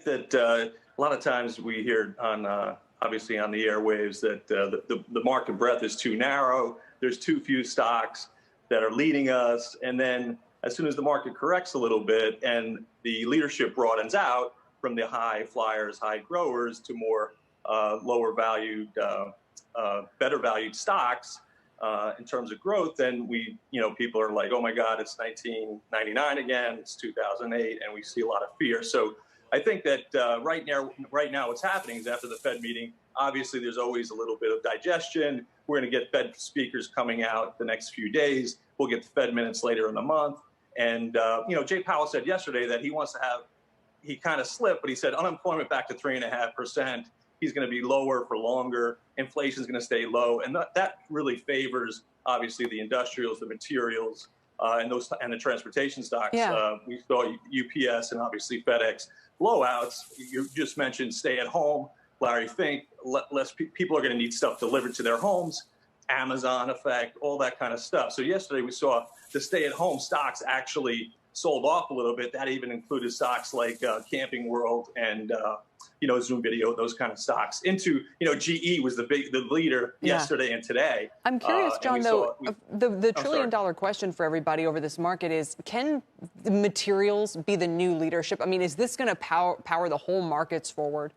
that a lot of times we hear on obviously on the airwaves that the market breadth is too narrow. There's too few stocks that are leading us. And then as soon as the market corrects a little bit and the leadership broadens out from the high flyers, high growers to more lower valued, better valued stocks in terms of growth, then people are like, oh my God, it's 1999 again, it's 2008, and we see a lot of fear. So I think that right now what's happening is after the Fed meeting, obviously there's always a little bit of digestion. We're going to get Fed speakers coming out the next few days. We'll get the Fed minutes later in the month. And, Jay Powell said yesterday that he kind of slipped, but he said unemployment back to 3.5%. He's going to be lower for longer. Inflation is going to stay low. And that really favors, obviously, the industrials, the materials, and the transportation stocks. Yeah. We saw UPS and obviously FedEx blowouts. You just mentioned stay at home. Larry Fink, less people are going to need stuff delivered to their homes, Amazon effect, all that kind of stuff. So yesterday we saw the stay-at-home stocks actually sold off a little bit. That even included stocks like Camping World and Zoom Video, those kind of stocks. Into GE was the leader yesterday and today. I'm curious, John, though, the trillion-dollar question for everybody over this market is: can the materials be the new leadership? I mean, is this going to power the whole markets forward?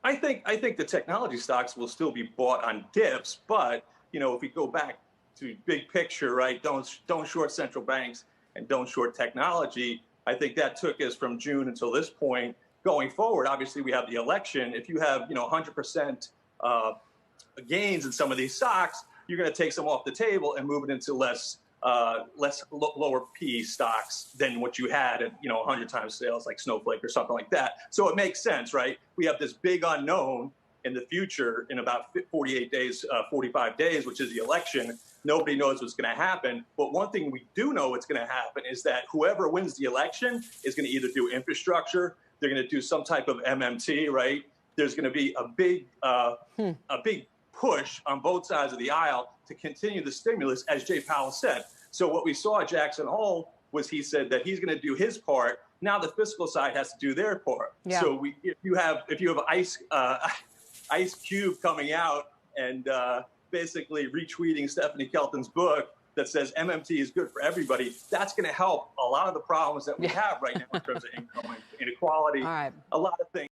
I think the technology stocks will still be bought on dips, but if we go back to big picture, right? Don't short central banks and don't short technology. I think that took us from June until this point. Going forward, obviously we have the election. If you have 100% gains in some of these stocks, you're going to take some off the table and move it into lower P stocks than what you had at 100 times sales, like Snowflake or something like that. So it makes sense, right? We have this big unknown in the future in about 48 days, 45 days, which is the election. Nobody knows what's going to happen. But one thing we do know what's going to happen is that whoever wins the election is going to either do infrastructure, they're going to do some type of MMT, right? There's going to be a big push on both sides of the aisle to continue the stimulus, as Jay Powell said. So what we saw at Jackson Hole was he said that he's going to do his part. Now the fiscal side has to do their part. Yeah. So if you have Ice Cube coming out and basically retweeting Stephanie Kelton's book that says MMT is good for everybody, that's going to help a lot of the problems that we have right now in terms of income inequality, a lot of things.